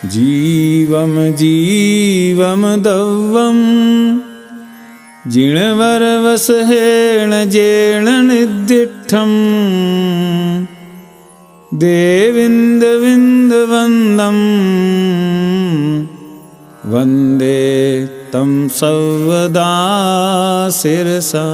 जीवम जीवम दव्वम जिणवरवसहेण जेण निद्दिष्ठम् देविन्दविन्दवन्दम् वन्दे तं सर्वदा शिरसा।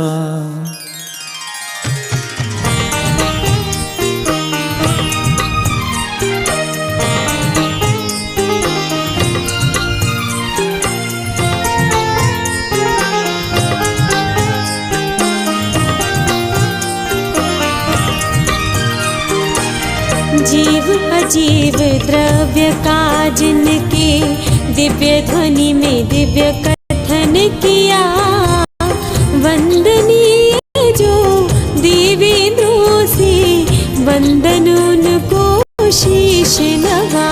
जीव अजीव द्रव्य का जिनके दिव्य ध्वनि में दिव्य कथन किया, वंदनीय जो देवेंद्रों से वंदन उनको शीश नवा।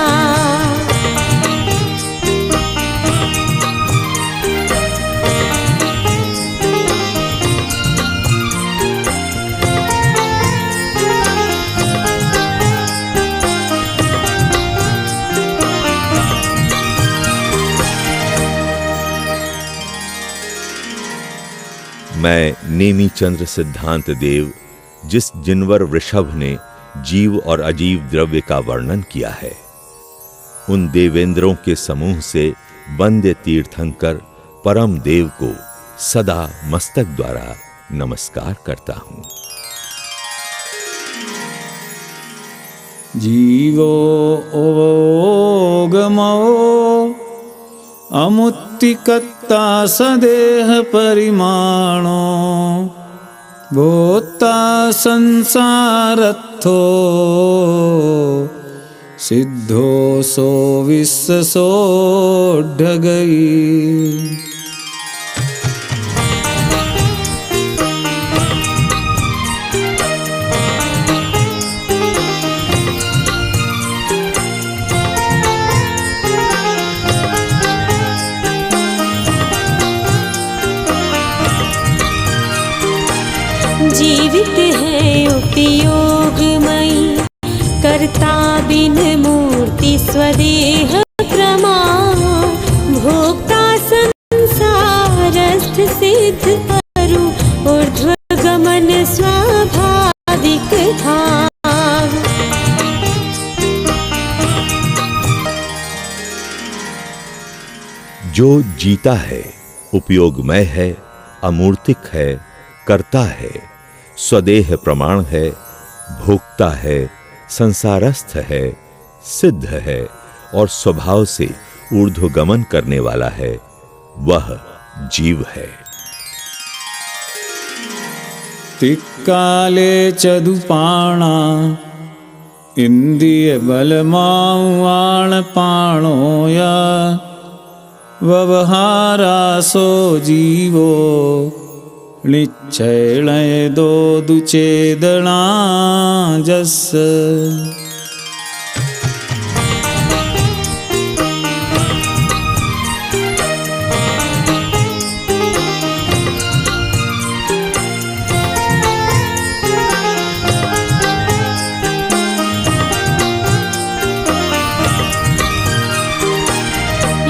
मैं नेमी चंद्र सिद्धांत देव, जिस जिनवर वृषभ ने जीव और अजीव द्रव्य का वर्णन किया है, उन देवेंद्रों के समूह से वंद्य तीर्थंकर परम देव को सदा मस्तक द्वारा नमस्कार करता हूं। जीवो ओगमो अमुत्तिकत्ता सदेह परिमाणो भोक्ता संसारत्थो सिद्धो सो विश्वसोढगई। जीवित है उपयोगमयी कर्ता बिन मूर्ति स्वदेह प्रमाण, भोक्ता संसारस्थ सिद्ध परु ऊर्ध्व गमन स्वाभाविक भाव। जो जीता है, उपयोगमय है, अमूर्तिक है, करता है, स्वदेह प्रमाण है, भोक्ता है, संसारस्थ है, सिद्ध है और स्वभाव से ऊर्ध्वगमन करने वाला है, वह जीव है। तिक्काले चदुपाणा इंद्रिय बलमावाण पाणोया व्यवहारासो जीवो निश्चयणय दो दुचेदना जस।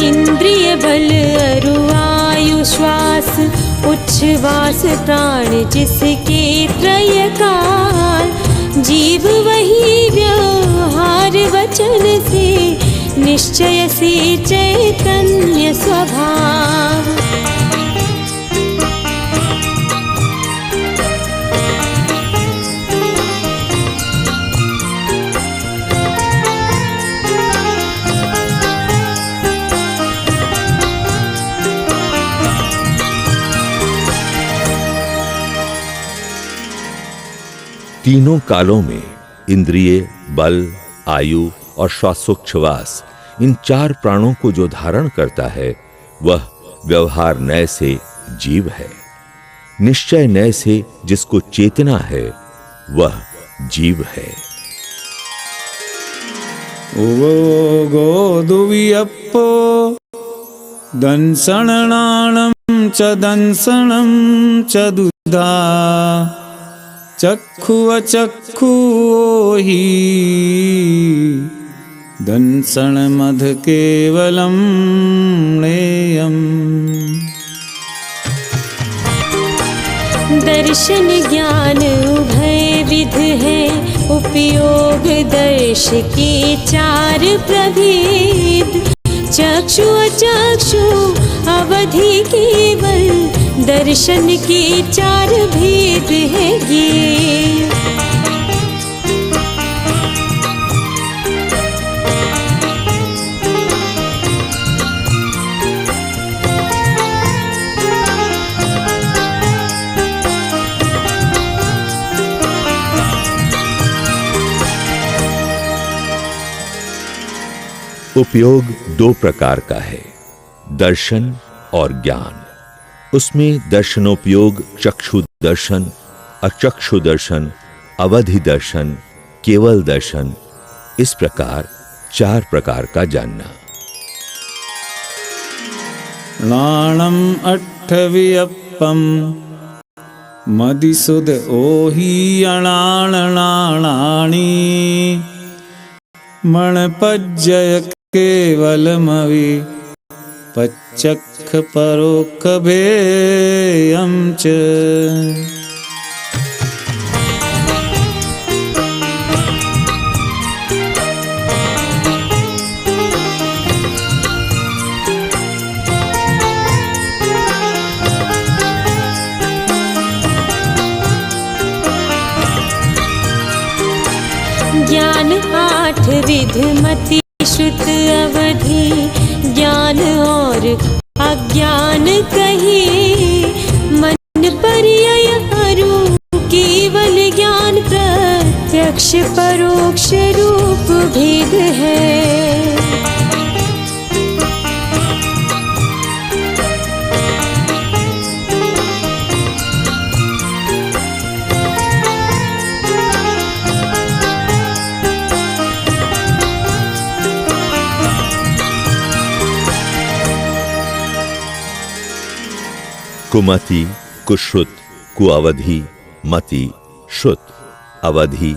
इंद्रिय बल अरुवायु श्वास उच्छ्वास प्राण जिसके त्रय काल, जीव वही व्यवहार वचन से निश्चय से चैतन्य स्वभाव। तीनों कालों में इंद्रिय, बल, आयु और श्वासोच्छ्वास, इन चार प्राणों को जो धारण करता है, वह व्यवहार नय से जीव है। निश्चय नय से जिसको चेतना है, वह जीव है। उवोगो दुवियप्पो दंसणाणं च दंसणं च दुधा चक्षु अचक्षु हि दंसनमध केवलं नेयम्। दर्शन ज्ञान उभय विध है, उपयोग दर्श के चार प्रभेद। चक्षु अचक्षु अवधि केवल, दर्शन के चार भेद है ये। उपयोग दो प्रकार का है, दर्शन और ज्ञान। उसमें दर्शनोपयोग चक्षु दर्शन, अचक्षु दर्शन, अवधि दर्शन, केवल दर्शन, इस प्रकार चार प्रकार का जानना। नाणम अट्ठवियप्पम मदिसुद ओही अणाणाणाणी मणपज्जय केवलमवि पच्चक्ख परोक्ख भेयं च। ज्ञान आठ विध मति श्रुत अवधि, ज्ञान और अज्ञान कहे। मन पर्यय अरु केवल ज्ञान, प्रत्यक्ष परोक्ष रूप भेद है। कुमति, कुश्रुत, कुअवधि, मति, श्रुत, अवधि,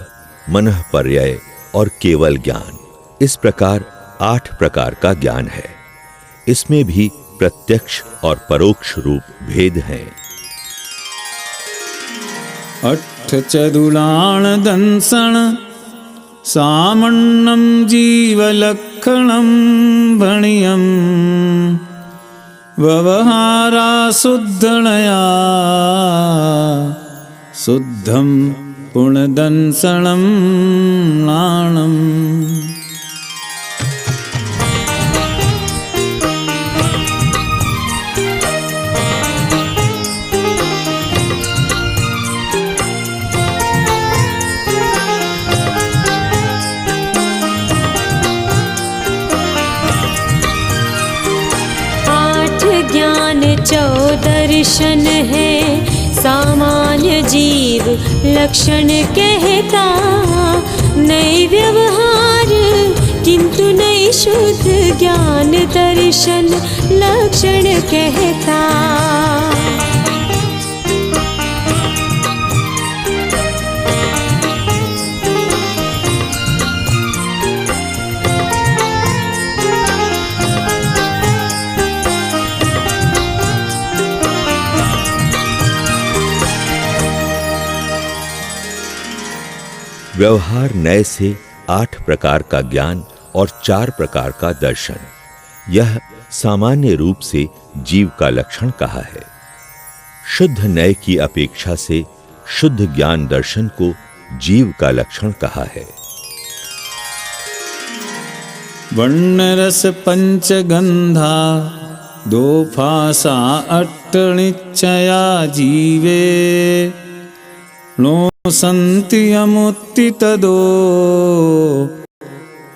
मनः पर्यय और केवल ज्ञान, इस प्रकार 8 प्रकार का ज्ञान है। इसमें भी प्रत्यक्ष और परोक्ष रूप भेद हैं। अट्ठ चतुलाण दंसन सामन्नं जीवलक्षणं भणियम् व्यवहारा शुद्धनया शुद्धं पुणदंसनं नाणम्। दर्शन है सामान्य जीव लक्षण कहता, नए व्यवहार किंतु नई शुद्ध ज्ञान दर्शन लक्षण कहता। व्यवहार नए से 8 प्रकार का ज्ञान और 4 प्रकार का दर्शन, यह सामान्य रूप से जीव का लक्षण कहा है। शुद्ध नए की अपेक्षा से शुद्ध ज्ञान दर्शन को जीव का लक्षण कहा है। वर्णरस पंचगंधा दो फासा अट्टनिचया जीवे नो संति अमुत्ति तदो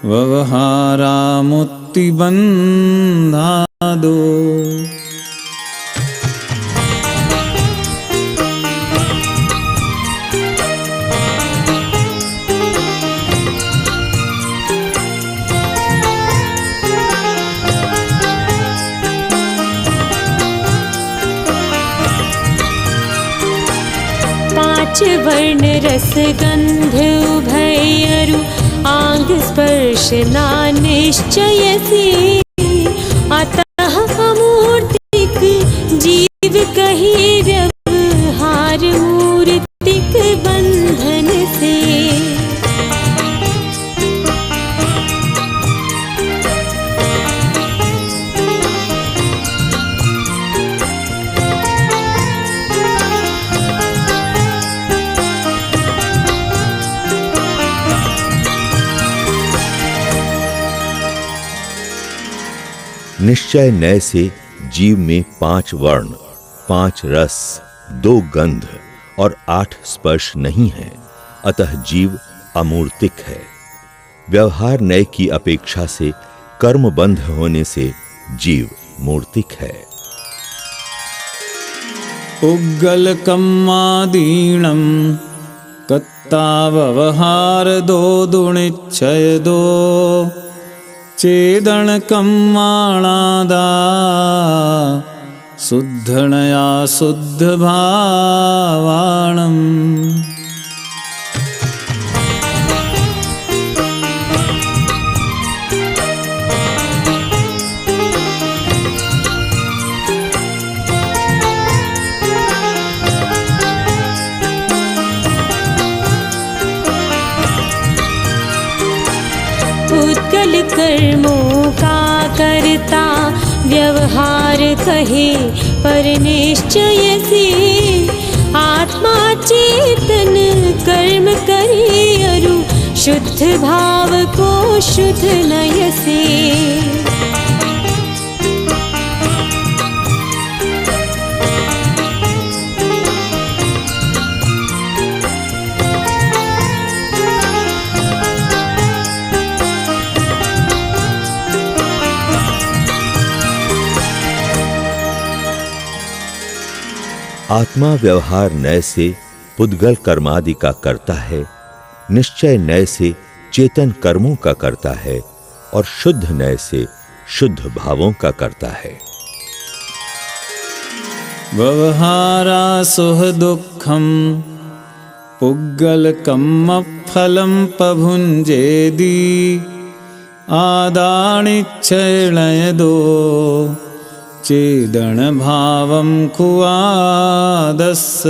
व्यवहारा मुत्ति बंधा दो। वर्ण रस गंध उभय अरु आंग स्पर्श तृष्णा निश्चयसी। अतः अमूर्तिक जीव कही व्यवहार मूर्तिक बंधन से। निश्चय नय से जीव में 5 वर्ण, 5 रस, 2 गंध और 8 स्पर्श नहीं है, अतः जीव अमूर्तिक है। व्यवहार नय की अपेक्षा से कर्मबंध होने से जीव मूर्तिक है। उग्गलकम्मादीणं कत्ता व्यवहार दो दुनिच्छय दो चेदन कम्माणादा शुद्धनया शुद्ध भावाणम्। उत्कल कर्मों का करता व्यवहार कहे पर निश्चय से। आत्मा चेतन कर्म करे अरु शुद्ध भाव को शुद्ध नय से। आत्मा व्यवहार नय से पुद्गल कर्मादि का करता है, निश्चय नय से चेतन कर्मों का करता है और शुद्ध नय से शुद्ध भावों का करता है। व्यवहारा सुह दुःखं पुग्गलकम्म फलं पभुञ्जेदि आदानिच्छयणय दो चेदन भावं कुआदस्स।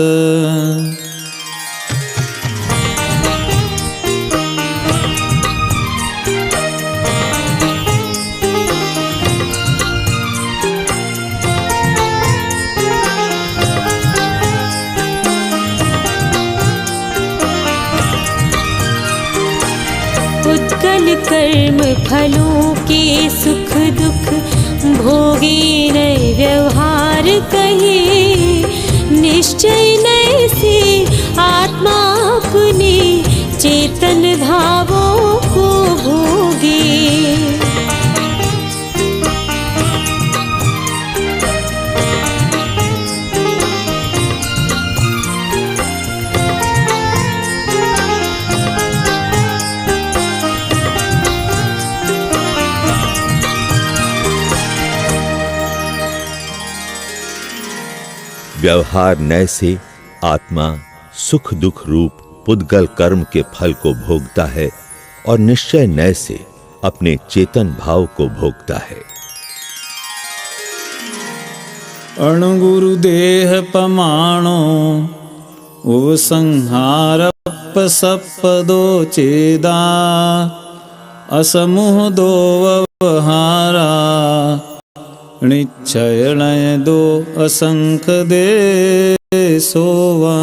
उत्कल कर्म फलों के सुख दुख भोगी नय व्यवहार कहे। निश्चय नय से आत्मा अपने चेतन भावों को भोगे। व्यवहार नय से आत्मा सुख दुख रूप पुद्गल कर्म के फल को भोगता है और निश्चय नय से अपने चेतन भाव को भोगता है। अणुगुरुदेह पमाणो उपसंहारपसपदो चेदा असमुह दो व्यवहारा निश्चयणय दो असंख देशोवा।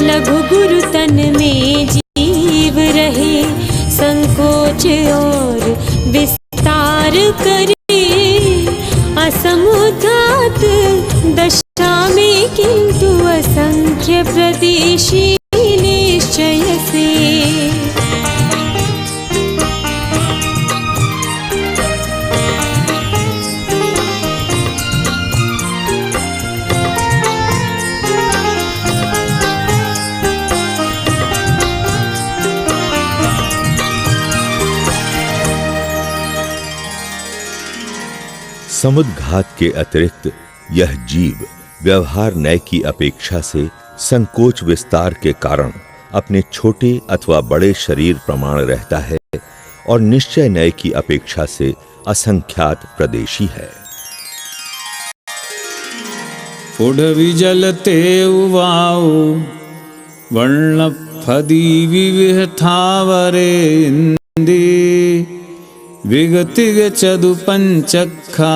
लघु गुरु तन में जीव रहे संकोच और विस्तार करे। असमुदात दशा में किंतु असंख्य प्रदेशी निश्चय से। समुद्घात के अतिरिक्त यह जीव व्यवहार न्याय की अपेक्षा से संकोच विस्तार के कारण अपने छोटे अथवा बड़े शरीर प्रमाण रहता है और निश्चय न्याय की अपेक्षा से असंख्यात प्रदेशी है। पुढवी जलते उवाऊ वर्णफदी विविहथावरे इंदी विगतिग चदु पंचखा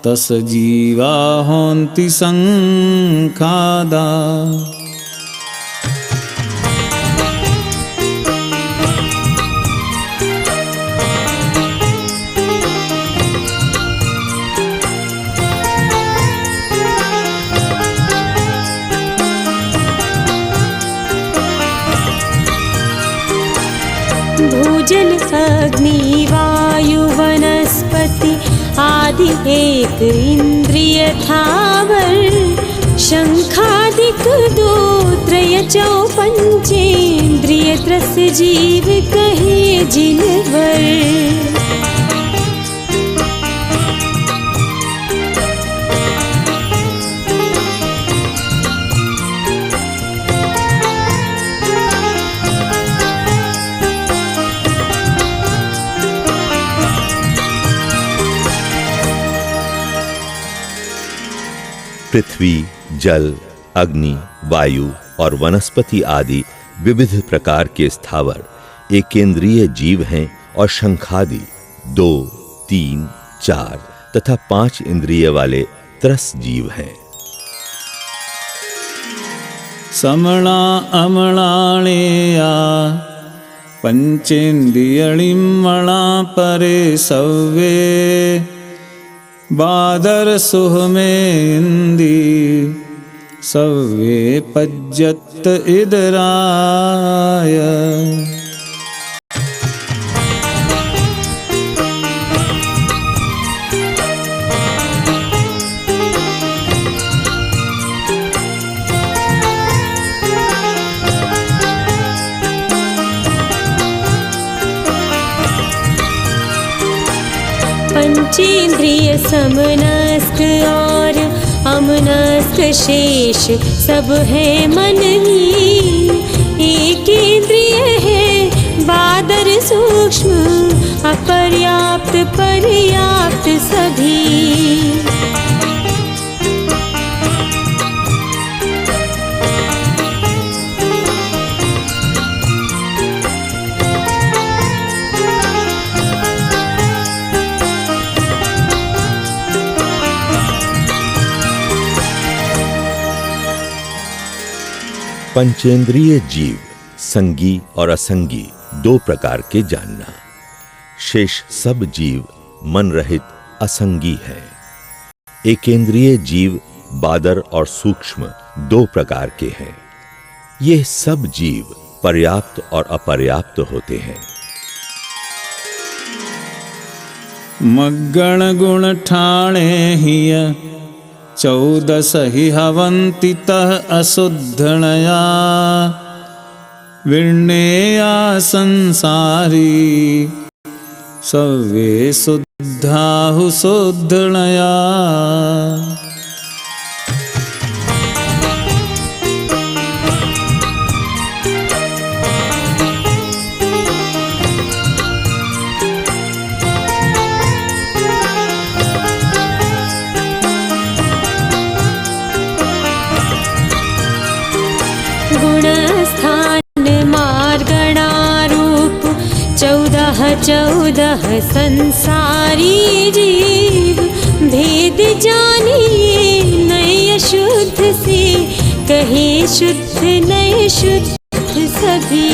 तस जीवा होन्ति संखादा। भोजन अग्नि वायु वनस्पति आदि एक इंद्रिय थावर शंखादिक दो त्रय चौ पंचेन्द्रिय त्रस जीव कहे जिनवर। पृथ्वी, जल, अग्नि, वायु और वनस्पति आदि विविध प्रकार के स्थावर एकेंद्रीय जीव हैं और शंखादि 2, 3, 4 तथा 5 इंद्रिय वाले त्रस जीव हैं। समणा अमणाणेया पंचेन्द्रियणिमणा परे सव्वे बादर सुहमे इंदी सव्वे पज्जत इदराय। पंचेन्द्रिय समनस्क और अमनस्क शेष सब है मनहीन। एक इंद्रिय है बादर सूक्ष्म अपर्याप्त पर्याप्त सभी। पंचेंद्रिय जीव संगी और असंगी 2 प्रकार के जानना। शेष सब जीव मन रहित असंगी है। एकेंद्रिय जीव बादर और सूक्ष्म 2 प्रकार के हैं। ये सब जीव पर्याप्त और अपर्याप्त होते हैं। मग्गण गुण ठाणे हिय 14 हि हवन्ति तः अशुद्धनया विर्णेया संसारी सव्वे शुद्धाहु शुद्धनया। गुणस्थान मार्गणारूप 14 संसारी जीव भेद जानिए नय शुद्ध से कहे शुद्ध नय शुद्ध सभी।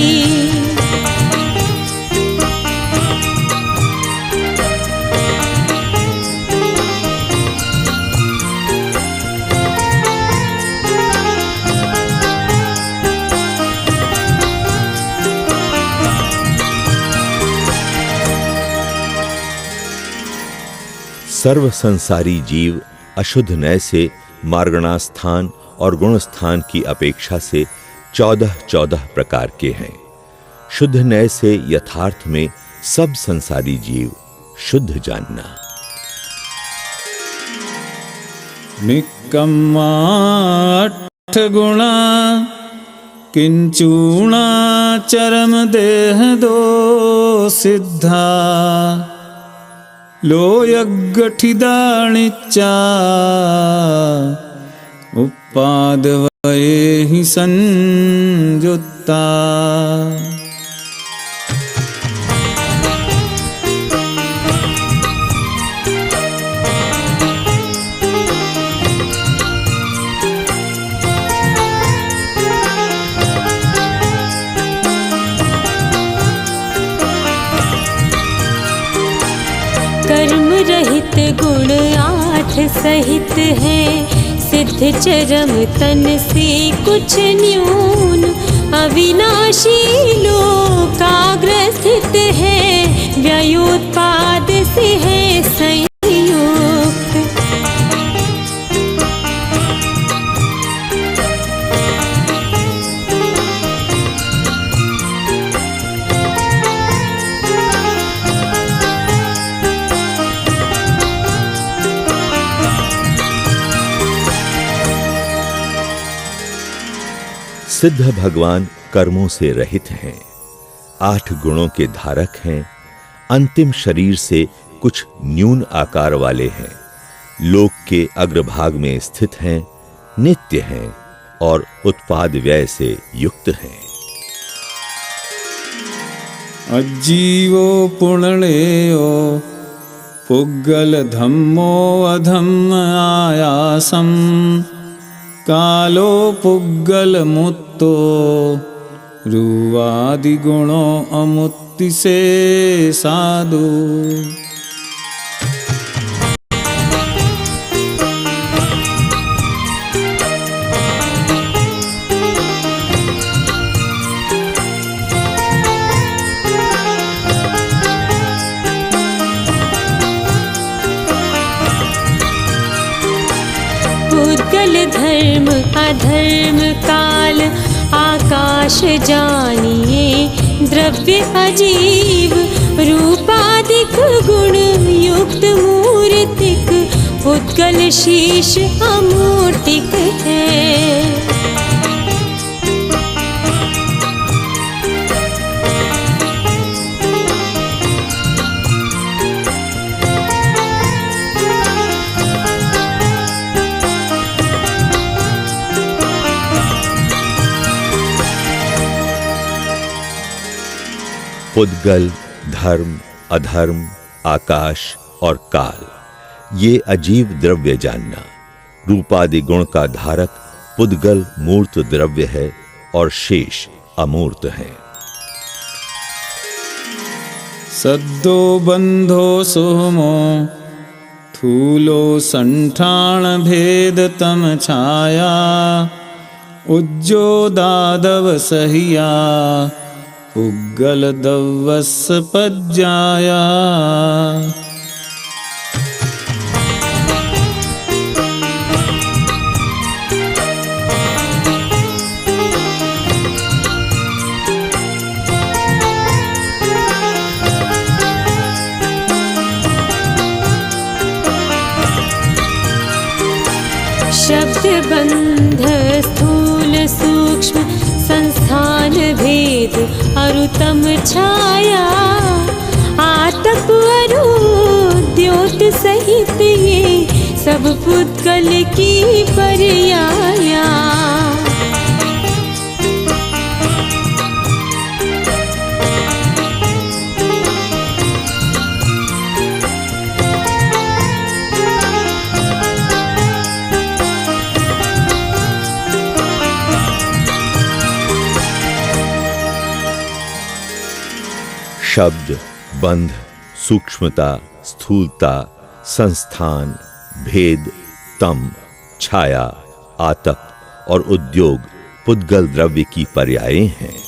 सर्व संसारी जीव अशुद्ध नय से मार्गणा स्थान और गुण स्थान की अपेक्षा से 14 प्रकार के हैं। शुद्ध नय से यथार्थ में सब संसारी जीव शुद्ध जानना। निक्कम्मा अठ गुणा किंचूणा चरम देह दो सिद्धा लोयगठिदाणिच्चा उपादवये हि संयुत्ता। कर्म रहित गुण आठ सहित है, सिद्ध चरम तन से कुछ न्यून। अविनाशी लोकाग्र स्थित है, व्ययोत्पाद से है संयुक्त। सिद्ध भगवान कर्मों से रहित हैं, 8 गुणों के धारक हैं, अंतिम शरीर से कुछ न्यून आकार वाले हैं, लोक के अग्रभाग में स्थित हैं, नित्य हैं और उत्पाद व्यय से युक्त हैं। अजीवो पुण्यो पुग्गल धम्मो अधम्म आयासम कालो पुग्गल मुत्तो रुवादि गुणो अमुत्ति से साधु। पुद्गल धर्म अधर्म काल आकाश जानिए, द्रव्य अजीव रूपादिक गुण युक्त मूर्तिक। पुद्गल शीश अमूर्तिक है, पुद्गल, धर्म, अधर्म, आकाश और काल, ये अजीव द्रव्य जानना। रूपादि गुण का धारक पुद्गल मूर्त द्रव्य है और शेष अमूर्त है। सद्दो बंधो सुमो थूलो संठान भेद तम छाया उज्जो दादव सहिया पुग्गल दवस पज्जाया। शब्द बंध स्थूल सूक्ष्म संस्थान भेद अरुतम छाया आतप अरु द्योत सहित ये सब पुद्गल की पर्याया। शब्द, बंध, सूक्ष्मता, स्थूलता, संस्थान, भेद, तम, छाया, आतप और उद्योग पुद्गल द्रव्य की पर्यायें हैं।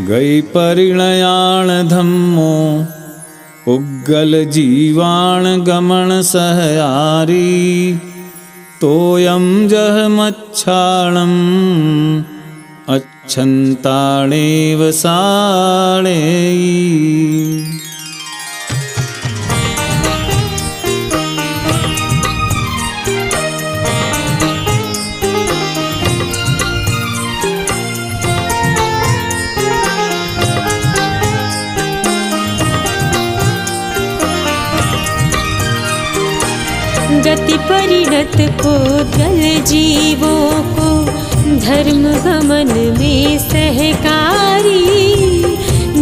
गई परिणयाण धम्मो पुग्गल जीवाण गमन सहयारी तोयम जह मच्छाणम अच्छन्ताणेव साणेयी। गति परिणत पुद्गल जीवों को धर्म गमन में सहकारी।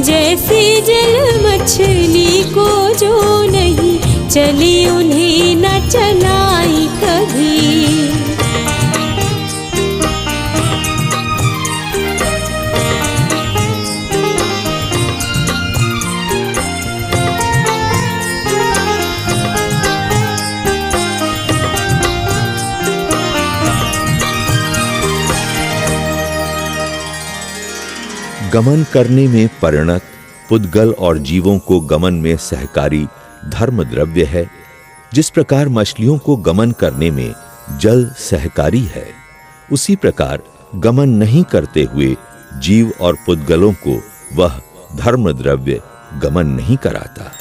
जैसे जल मछली को जो नहीं चली उन्हें न चलाई कभी। गमन करने में परिणत पुद्गल और जीवों को गमन में सहकारी धर्म द्रव्य है। जिस प्रकार मछलियों को गमन करने में जल सहकारी है, उसी प्रकार गमन नहीं करते हुए जीव और पुद्गलों को वह धर्म द्रव्य गमन नहीं कराता।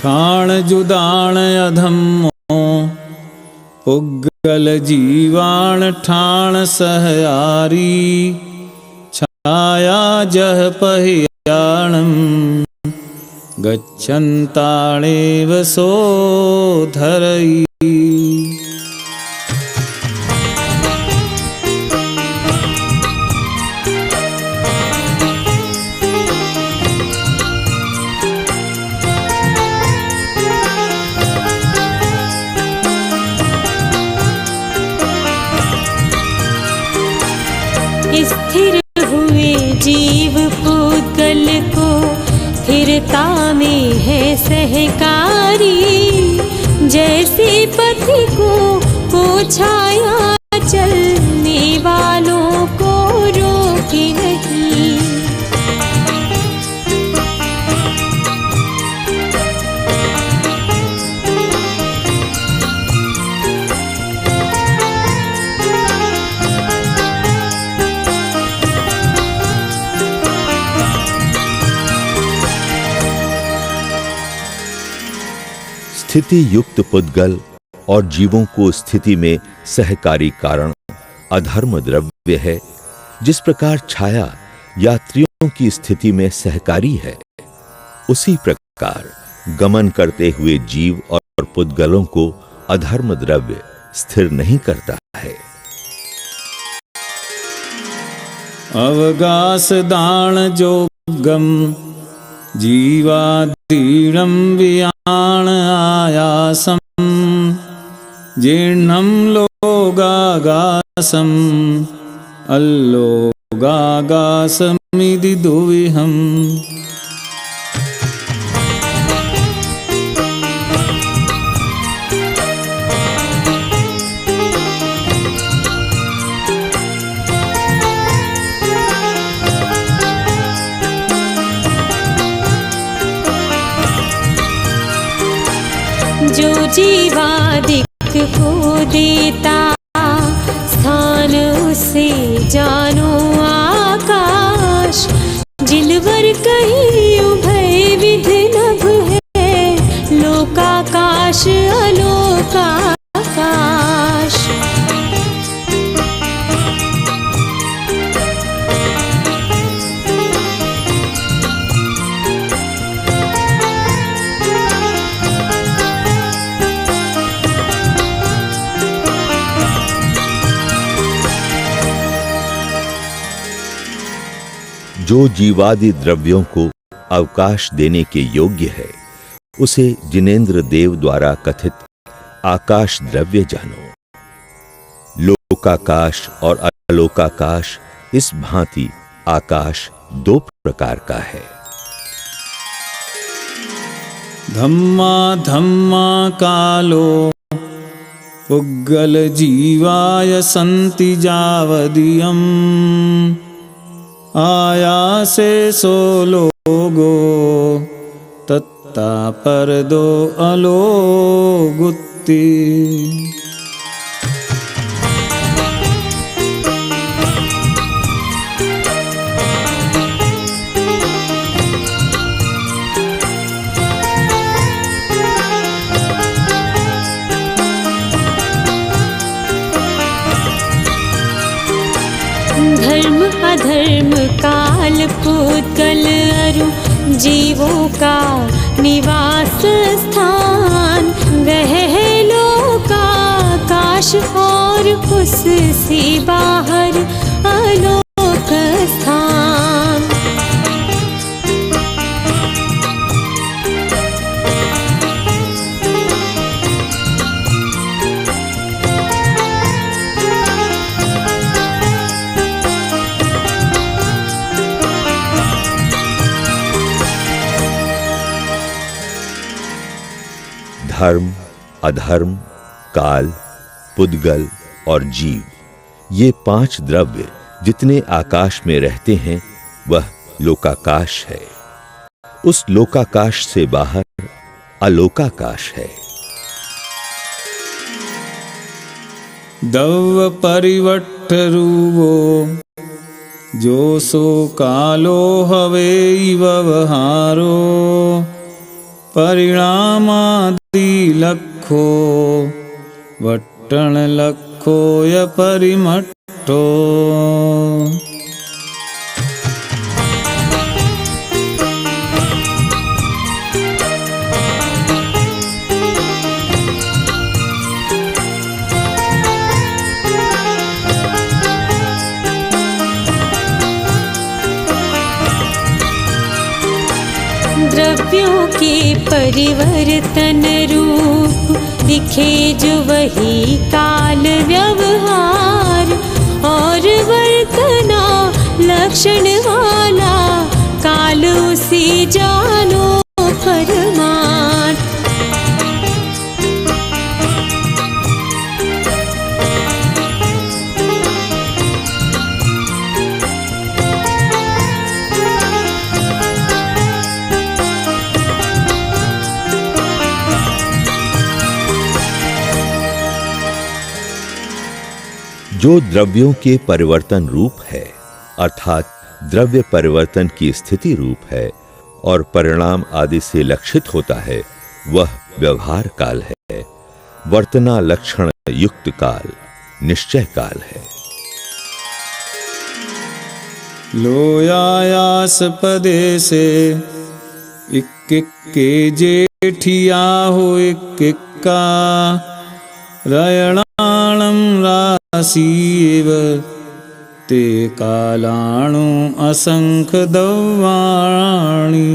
ठाण जुदाण अधम्मो पुद्गल जीवाण ठाण सहयारी। छाया जह पहियाणम गच्छन्ताणेव सो धरई। स्थिर हुए जीव पुद्गल को स्थिरता में है सहकारी। जैसे पथिकों को छाया चलने वालों को रोके नहीं। स्थिति युक्त पुद्गल और जीवों को स्थिति में सहकारी कारण अधर्म द्रव्य है। जिस प्रकार छाया यात्रियों की स्थिति में सहकारी है, उसी प्रकार गमन करते हुए जीव और पुद्गलों को अधर्म द्रव्य स्थिर नहीं करता है। अवगास दान जोगम जीवादीणं वियाण आयासम। जीर्णं लोगागासम अल्लोगागासमिति दुविहम्। जो जीवादिक को देता स्थान उसे जानो आकाश। जिनवर कहीं उभय विध नभ है लोकाकाश अलोकाकाश। जो जीवादि द्रव्यों को अवकाश देने के योग्य है, उसे जिनेंद्र देव द्वारा कथित आकाश द्रव्य जानो। लोकाकाश और अलोकाकाश इस भांति आकाश दो प्रकार का है। धम्मा धम्मा कालो पुद्गल जीवाय सन्ति जावदियम्। आयासे सो लोगो तत्ता परदो अलोगुत्ति। धर्म अधर्म काल पुद्गल अरु जीवों का निवास स्थान। आकाश और उससे बाहर अलोक स्थान। धर्म, अधर्म, काल, पुद्गल और जीव, ये 5 द्रव्य जितने आकाश में रहते हैं वह लोकाकाश है। उस लोकाकाश से बाहर अलोकाकाश है। दव परिवट्ठ रूपो जो सो कालो हवे व्यवहारो परिणामादि लखो वट्टण लखो य परिमट्ठो। द्रव्यों के परिवर्तन रूप दिखे जो वही काल व्यवहार और वर्तना लक्षण वाला काल उसे जानो परमार्थ। जो द्रव्यों के परिवर्तन रूप है अर्थात द्रव्य परिवर्तन की स्थिति रूप है और परिणाम आदि से लक्षित होता है वह व्यवहार काल है। वर्तना लक्षण युक्त काल निश्चय काल है। लोयायास पदे से इक्के जेठिया हो इक्का रयणाणं राशिव ते कालाणु असंख दव्वाणि।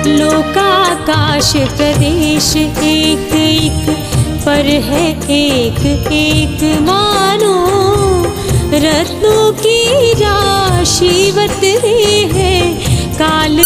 लोकाकाश प्रदेश एक एक पर है एक एक मानो रत्नों की राशि बतरे है काल